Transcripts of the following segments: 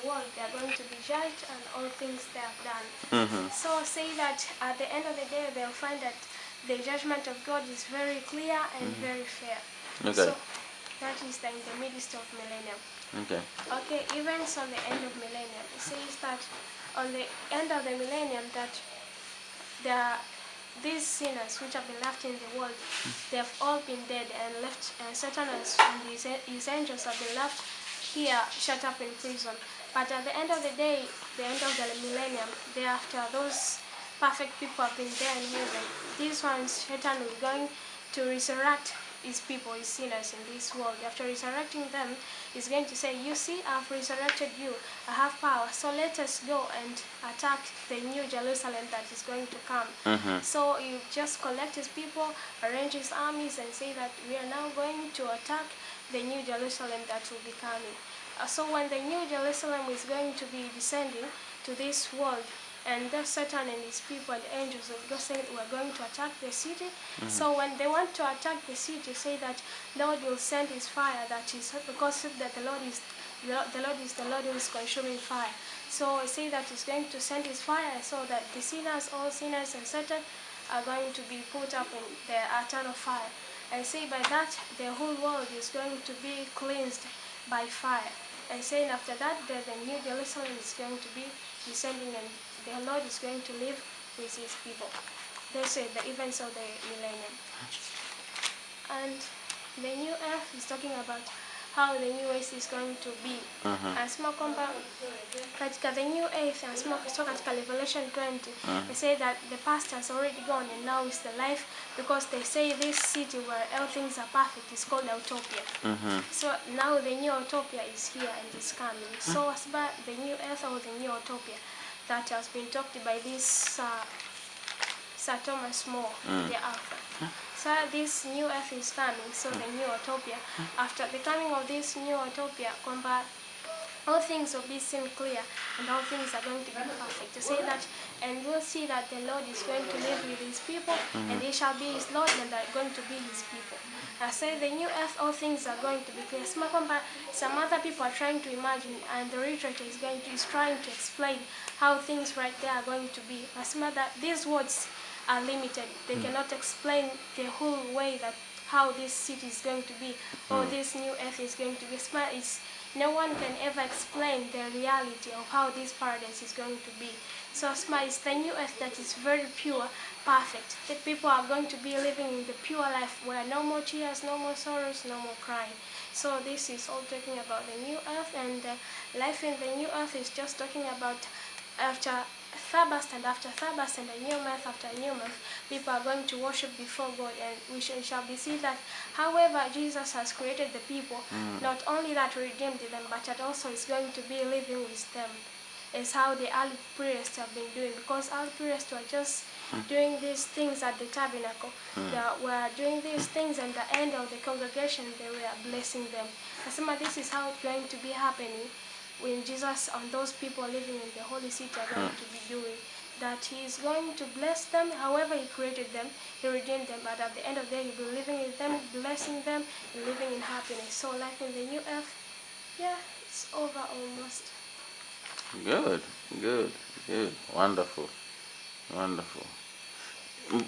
world, they are going to be judged and all things they have done. So say that at the end of the day, they'll find that the judgment of God is very clear and very fair. Okay. So that is in the midst of millennium. Okay. Okay, events on the end of millennium. It says that on the end of the millennium that there are these sinners which have been left in the world, they have all been dead and left, and Satan and his angels have been left here, shut up in prison. But at the end of the day, the end of the millennium, thereafter, those perfect people have been there in heaven. These ones, Satan is going to resurrect his people, his sinners in this world. After resurrecting them, he's going to say, you see, I've resurrected you, I have power, so let us go and attack the new Jerusalem that is going to come. So you just collect his people, arrange his armies, and say that we are now going to attack the new Jerusalem that will be coming. So when the new Jerusalem is going to be descending to this world, and then Satan and his people and angels will go say we're going to attack the city. So when they want to attack the city, say that Lord will send his fire, that is because that the Lord is the Lord who is consuming fire. So I say that he's going to send his fire so that the sinners, all sinners and Satan are going to be put up in the eternal fire. And say by that the whole world is going to be cleansed by fire. And saying after that the new Jerusalem is going to be descending and the Lord is going to live with his people. That's it, the events of the millennium. And the new earth is talking about how the new earth is going to be. Anasema kwamba katika the new earth, anasema kutoka katika Revelation 20, they say that the past has already gone and now is the life, because they say this city where all things are perfect is called Utopia. So now the new Utopia is here and is coming. So as about the new earth or the new Utopia that has been talked by this Sir Thomas More, the author. So this new earth is coming, so the new Utopia. After the coming of this new Utopia, all things will be seen clear and all things are going to be perfect. To say that, and we'll see that the Lord is going to live with his people, and they shall be his Lord, and they are going to be his people. I say the new earth, all things are going to be clear. Some other people are trying to imagine, and the literature is trying to explain how things right there are going to be. That these words are limited. They cannot explain the whole way that how this city is going to be, or this new earth is going to be. No one can ever explain the reality of how this paradise is going to be. So it's the new earth that is very pure, perfect. The people are going to be living in the pure life where no more tears, no more sorrows, no more crying. So this is all talking about the new earth, and life in the new earth is just talking about after Sabbath and after Sabbath and a new month after a new month, people are going to worship before God, and we shall be see that however Jesus has created the people, not only that redeemed them, but that also is going to be living with them. Is how the early priests have been doing, because early priests were just doing these things at the tabernacle. They were doing these things, and at the end of the congregation they were blessing them. This is how it's going to be happening when Jesus and those people living in the holy city are going to be doing. That he is going to bless them, however he created them, he redeemed them, but at the end of the day he'll be living with them, blessing them, and living in happiness. So life in the new earth, yeah, it's over almost. Good. Wonderful.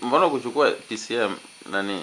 Mbona kuchukua PCM nani